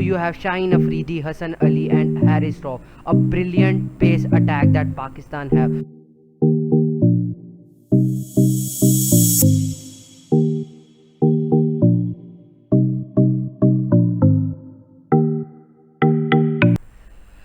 you have Shaheen Afridi, Hassan Ali, and Haris Rauf, a brilliant pace attack that Pakistan have.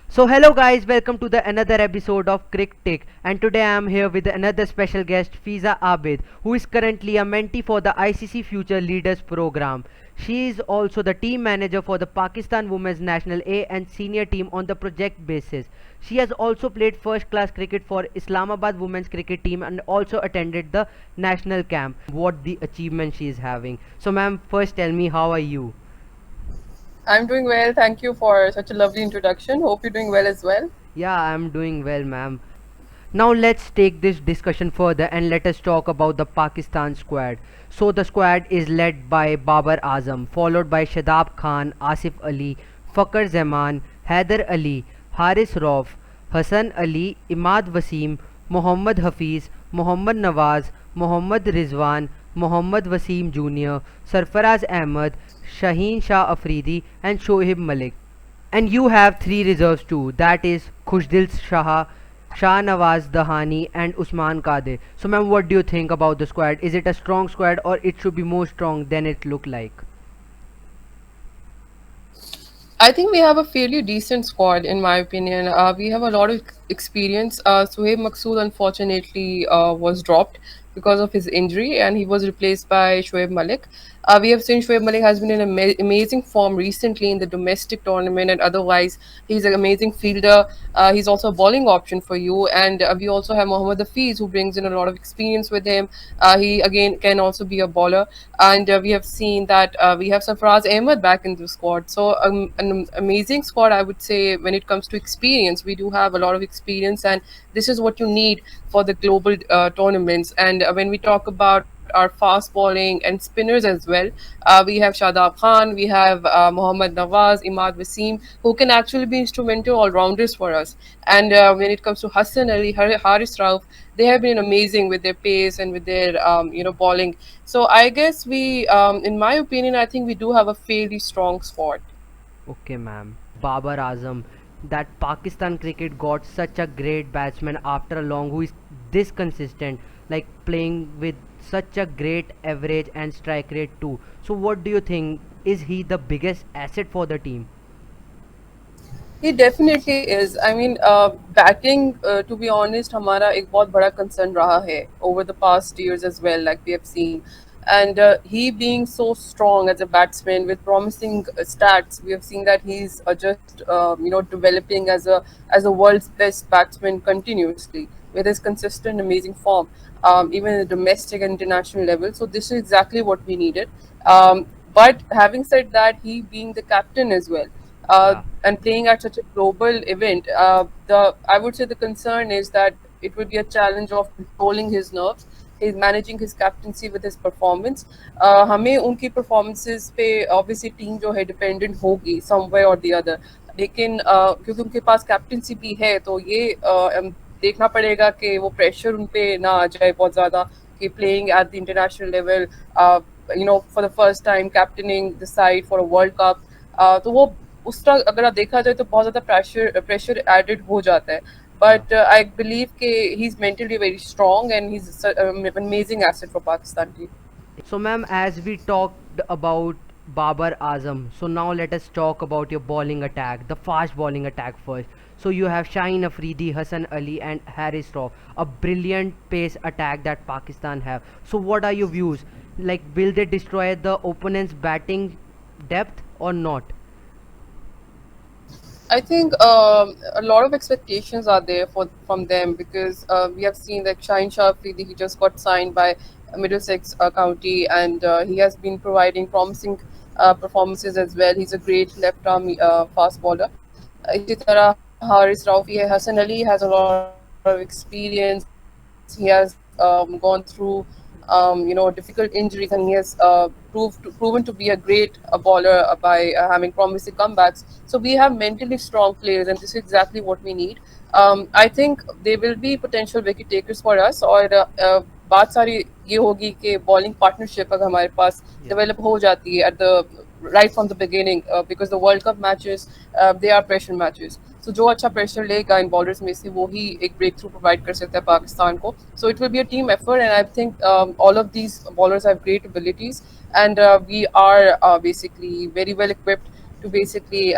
So hello guys, welcome to the another episode of CRICTIK, and today I am here with another special guest Fizza Abid, who is currently a mentee for the ICC Future Leaders Program. She is also the team manager for the Pakistan Women's National A and senior team on the project basis. She has also played first class cricket for Islamabad women's cricket team and also attended the national camp. What the achievement she is having. So ma'am, first tell me, how are you? I'm doing well. Thank you for such a lovely introduction. Hope you're doing well as well. Yeah, I'm doing well, ma'am. Now let's take this discussion further and let us talk about the Pakistan squad. So the squad is led by Babar Azam, followed by Shadab Khan, Asif Ali, Fakhr Zaman, Haider Ali, Haris Rauf, Hassan Ali, Imad Wasim, Mohammad Hafiz, Mohammad Nawaz, Mohammad Rizwan, Mohammad Wasim Jr., Sarfaraz Ahmed, Shaheen Shah Afridi, and Shoaib Malik. And you have three reserves too, that is Khushdil Shah, Shah Nawaz Dahani, and Usman Kade. So ma'am, what do you think about the squad? Is it a strong squad or it should be more strong than it look like? I think we have a fairly decent squad, in my opinion. We have a lot of experience. Suhaib Maqsood, unfortunately, was dropped because of his injury, and he was replaced by Shoaib Malik. We have seen Shoaib Malik has been in amazing form recently in the domestic tournament, and otherwise, he's an amazing fielder. He's also a bowling option for you, and we also have Mohammad Hafiz, who brings in a lot of experience with him. He again can also be a bowler, and we have seen that we have Sarfaraz Ahmed back in the squad. So an amazing squad, I would say. When it comes to experience, we do have a lot of experience, and this is what you need for the global tournaments. And when we talk about our fast bowling and spinners as well, we have Shadab Khan, we have Mohammad Nawaz, Imad Wasim, who can actually be instrumental all rounders for us. And when it comes to Hassan Ali, Haris Rauf, they have been amazing with their pace and with their bowling. So I guess we, in my opinion, I think we do have a fairly strong squad. Okay, ma'am. Babar Azam, that Pakistan cricket got such a great batsman after a long who is this consistent, like playing with such a great average and strike rate too. So what do you think? Is he the biggest asset for the team? He definitely is. I mean, batting, to be honest, हमारा एक बहुत बड़ा concern रहा है over the past years as well, like we have seen. And he being so strong as a batsman with promising stats, we have seen that he's just developing as a world's best batsman continuously with his consistent, amazing form, even at the domestic and international level. So this is exactly what we needed. But having said that, he being the captain as well, Yeah. and playing at such a global event, the I would say the concern is that it would be a challenge of controlling his nerves. He's managing his captaincy with his performance. हमें उनकी performances पे obviously team जो है dependent होगी somewhere or the other. लेकिन क्योंकि उनके पास captaincy भी है, तो ये देखना पड़ेगा कि वो pressure उन पे ना आ जाए बहुत ज़्यादा, कि playing at the international level, for the first time captaining the side for a World Cup, तो वो उसका अगर आप देखा जाए तो बहुत ज़्यादा प्रेशर एडेड हो जाता है. Yeah. But I believe कि he's mentally very strong and he's an amazing asset for Pakistan team. So, ma'am, as we talked about Babar Azam, so now let us talk about your bowling attack, the fast bowling attack first. So you have Shaheen Afridi, Hassan Ali, and Haris Rauf, a brilliant pace attack that Pakistan have. So what are your views? Like, will they destroy the opponent's batting depth or not? I think a lot of expectations are there from them because we have seen that Shaheen Shah Afridi, he just got signed by Middlesex County, and he has been providing promising performances as well. He's a great left-arm fast bowler. इसी तरह हारिस राउफी है, Hassan Ali has a lot of experience. He has gone through difficult injuries, and he has proven to be a great bowler by having promising comebacks. So we have mentally strong players, and this is exactly what we need. I think they will be potential wicket takers for us. और बात सारी ये होगी कि bowling partnership अगर हमारे पास Yeah. develop हो जाती है at the right from the beginning, because the World Cup matches, they are pressure matches. So जो अच्छा pressure लेगा इन bowlers में से वो ही एक breakthrough provide कर सकता है पाकिस्तान को. So it will be a team effort, and I think all of these bowlers have great abilities, and we are basically very well equipped to basically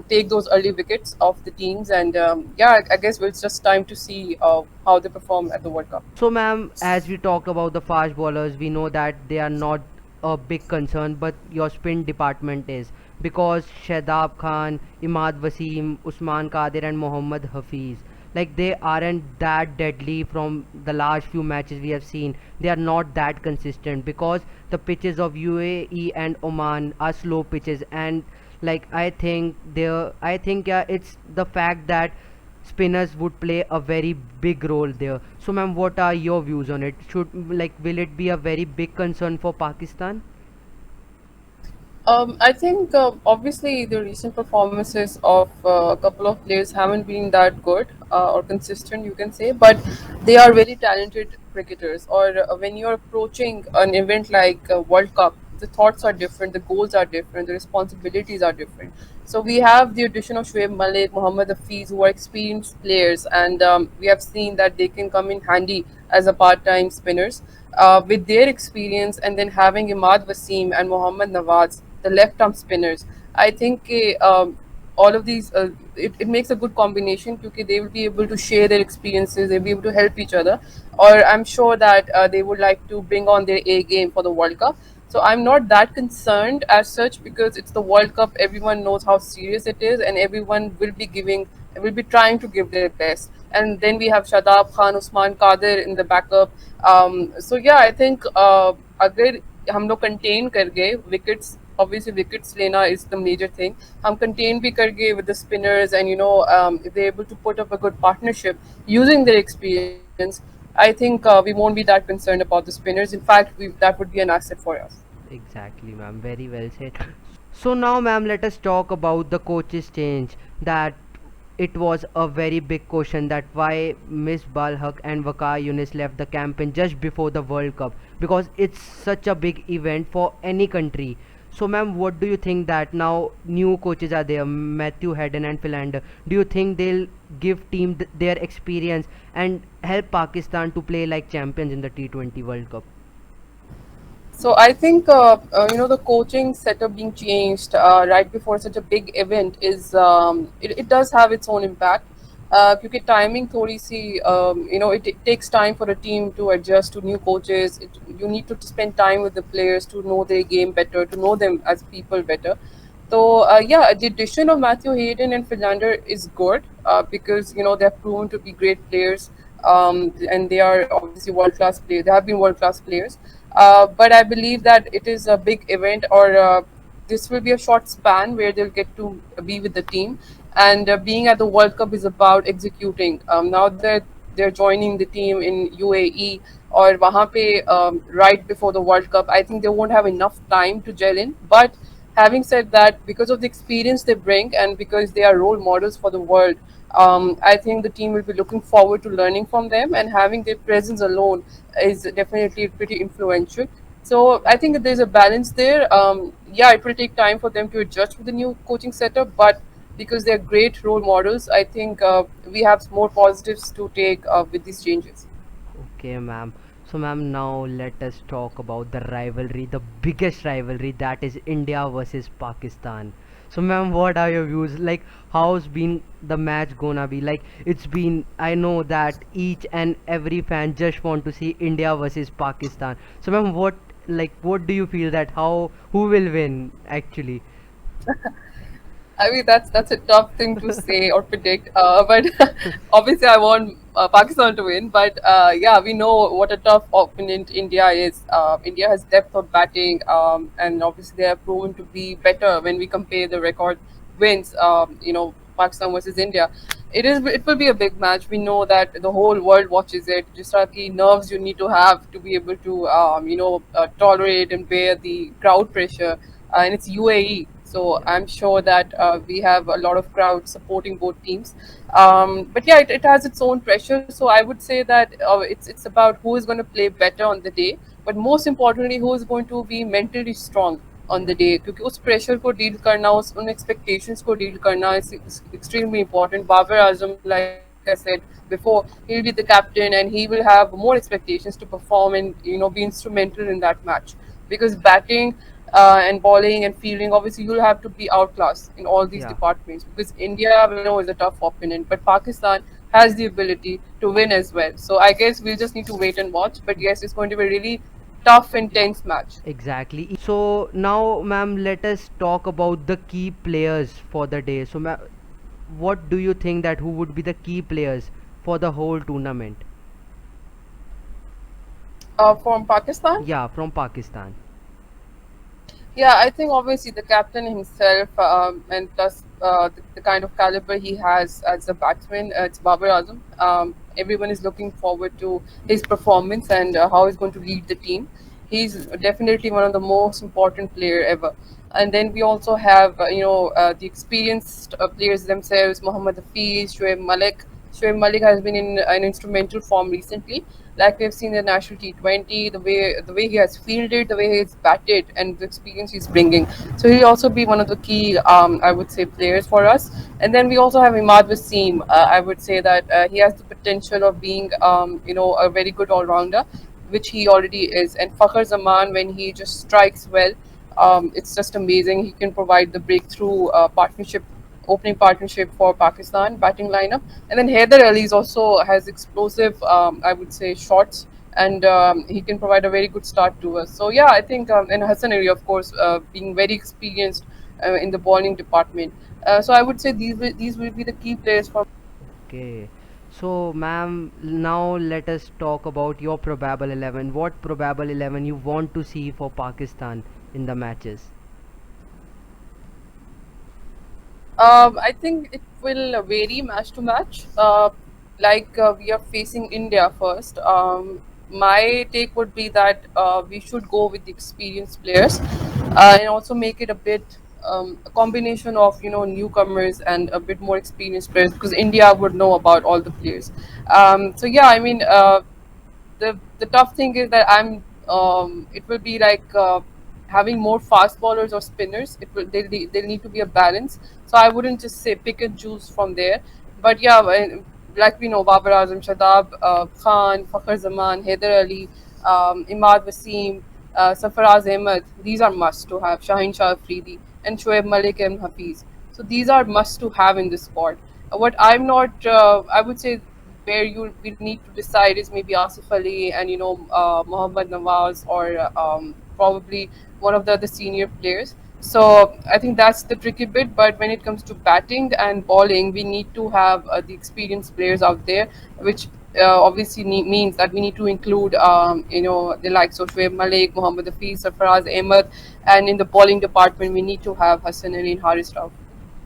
take those early wickets of the teams. And yeah, I guess it's just time to see how they perform at the World Cup. So, ma'am, as we talk about the fast bowlers, we know that they are not a big concern, but your spin department is, because Shadab Khan, Imad Wasim, Usman Qadir, and Mohammad Hafiz, like they aren't that deadly from the last few matches we have seen. They are not that consistent because the pitches of UAE and Oman are slow pitches, and like I think yeah, it's the fact that spinners would play a very big role there. So, ma'am, what are your views on it? Will it be a very big concern for Pakistan? I think obviously the recent performances of a couple of players haven't been that good or consistent, you can say, but they are very talented cricketers. Or when you're approaching an event like World Cup, the thoughts are different, the goals are different, the responsibilities are different. So we have the addition of Shoaib Malik, Mohammad Hafiz, who are experienced players, and we have seen that they can come in handy as a part-time spinners. With their experience, and then having Imad Wasim and Mohammad Nawaz, the left-arm spinners, I think all of these it makes a good combination because they will be able to share their experiences, they'll be able to help each other. Or I'm sure that they would like to bring on their A game for the World Cup. So I'm not that concerned as such because it's the World Cup. Everyone knows how serious it is, and everyone will be trying to give their best. And then we have Shadab Khan, Usman Qadir in the backup. So yeah, I think अगर हम लोग contain कर गए wickets, obviously wickets लेना is the major thing. हम contain भी कर गए with the spinners, and if they're able to put up a good partnership using their experience, I think we won't be that concerned about the spinners. In fact, that would be an asset for us. Exactly, ma'am. Very well said. So now, ma'am, let us talk about the coaches change. That it was a very big question that why Miss Balhak and Waqar Yunis left the campaign just before the World Cup, because it's such a big event for any country. So, ma'am, what do you think that now new coaches are there, Matthew Hayden and Philander? Do you think they'll give team their experience and help Pakistan to play like champions in the T20 World Cup? So I think the coaching setup being changed right before such a big event is it does have its own impact. Because timing थोड़ी सी it takes time for a team to adjust to new coaches. You need to spend time with the players to know their game better, to know them as people better. So yeah, the addition of Matthew Hayden and Philander is good because they're proven to be great players, and they are obviously world class players. They have been world class players, but I believe that it is a big event, or this will be a short span where they'll get to be with the team. And being at the World Cup is about executing. Now that they're joining the team in UAE or वहाँ पे right before the World Cup, I think they won't have enough time to gel in. But having said that, because of the experience they bring and because they are role models for the world, I think the team will be looking forward to learning from them, and having their presence alone is definitely pretty influential. So I think that there's a balance there. Yeah, it will take time for them to adjust with the new coaching setup, but because they're great role models, I think we have more positives to take with these changes. Okay, ma'am. So, ma'am, now let us talk about the rivalry, the biggest rivalry, that is India versus Pakistan. So, ma'am, what are your views? Like, how's been the match gonna be? Like, it's been. I know that each and every fan just want to see India versus Pakistan. So, ma'am, what do you feel that who will win actually? I mean, that's a tough thing to say or predict. But obviously, I want Pakistan to win. But yeah, we know what a tough opponent India is. India has depth of batting, and obviously they are proven to be better when we compare the record wins. Pakistan versus India. It will be a big match. We know that the whole world watches it. Just like the nerves you need to have to be able to tolerate and bear the crowd pressure. And it's UAE, so Yeah. I'm sure that we have a lot of crowd supporting both teams. But yeah, it has its own pressure. So I would say that it's about who is going to play better on the day, but most importantly, who is going to be mentally strong. on the day, क्योंकि उस pressure को deal करना, उन expectations को deal करना is extremely important. Babar Azam, like I said before, he'll be the captain and he will have more expectations to perform and be instrumental in that match, because batting and bowling and fielding, obviously you'll have to be outclassed in all these Yeah, departments, because India we know is a tough opponent, but Pakistan has the ability to win as well. So I guess we'll just need to wait and watch. But yes, it's going to be a really tough, intense match. exactly. So now, ma'am, let us talk about the key players for the day. So, what do you think that who would be the key players for the whole tournament? From Pakistan, Yeah, from Pakistan. yeah, I think obviously the captain himself, and plus the kind of caliber he has as a batsman, it's Babar Azam. Everyone is looking forward to his performance and how he's going to lead the team. He's definitely one of the most important player ever. And then we also have, the experienced players themselves, Mohammad Hafiz, Shoaib Malik. Shoaib Malik has been in an instrumental form recently, like we've seen the national T20, the way he has fielded, the way he's batted, and the experience he's bringing. So he'll also be one of the key, I would say, players for us. And then we also have Imad Wasim. I would say that he has the potential of being, a very good all rounder, which he already is. And Fakhar Zaman, when he just strikes well, it's just amazing. He can provide the breakthrough opening partnership for Pakistan batting lineup. And then Haider Ali is also has explosive, I would say, shots, and he can provide a very good start to us. So yeah, I think, and Hassan Ali, of course, being very experienced in the bowling department. So I would say these will be the key players for. Okay. So, ma'am, now let us talk about your probable 11. What probable 11 you want to see for Pakistan in the matches? I think it will vary match to match. Like we are facing India first. My take would be that we should go with the experienced players, and also make it a bit, a combination of newcomers and a bit more experienced players, because India would know about all the players. So yeah, I mean, the tough thing is that it will be like having more fast bowlers or spinners. They'll need to be a balance. So I wouldn't just say pick and choose from there. But yeah, like we know, Babar Azam, Shadab Khan, Fakhr Zaman, Haider Ali, Imad Wasim, Sarfaraz Ahmed, these are must to have. Shaheen Shah Afridi and Shoaib Malik and Hafiz. So these are must to have in this squad. What I'm not, I would say, where you will need to decide is maybe Asif Ali and Mohammad Nawaz, or probably one of the other senior players. So I think that's the tricky bit. But when it comes to batting and bowling, we need to have the experienced players out there, which obviously means that we need to include the likes of Shoaib Malik, Mohammad Hafiz, Sarfaraz Ahmed, and in the bowling department we need to have Hassan Ali and Haris Rauf.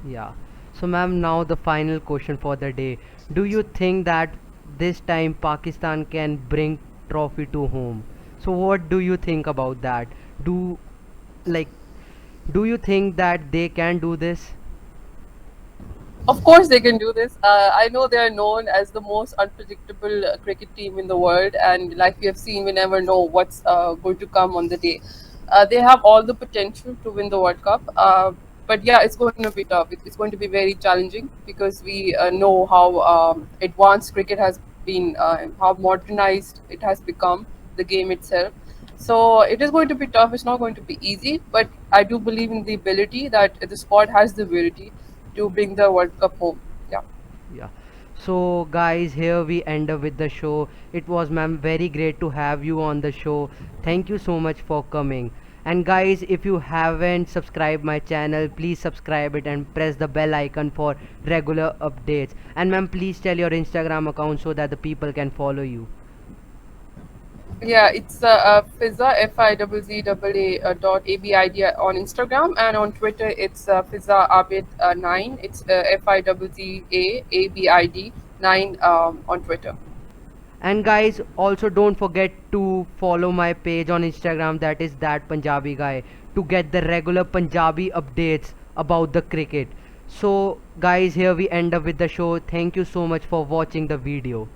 Yeah. So, ma'am, now the final question for the day. Do you think that this time Pakistan can bring trophy to home? So, what do you think about that? Do like do you think that they can do this? Of course, they can do this. I know they are known as the most unpredictable cricket team in the world, and like we have seen, we never know what's going to come on the day. They have all the potential to win the World Cup, but yeah, it's going to be tough. It's going to be very challenging, because we know how advanced cricket has been, how modernized it has become, the game itself. So it is going to be tough. It's not going to be easy, but I do believe in the ability that the squad has the ability to bring the World Cup home. Yeah. Yeah. So, guys, here we end up with the show. It was, ma'am, very great to have you on the show. Thank you so much for coming. And guys, if you haven't subscribed my channel, please subscribe it and press the bell icon for regular updates. And ma'am, please tell your Instagram account so that the people can follow you. Yeah, it's Fizza Fizza dot abid on Instagram, and on Twitter it's Fizza Abid 9. It's Fizza Abid 9 on Twitter. And guys, also don't forget to follow my page on Instagram, that is that Punjabi guy, to get the regular Punjabi updates about the cricket. So guys, here we end up with the show. Thank you so much for watching the video.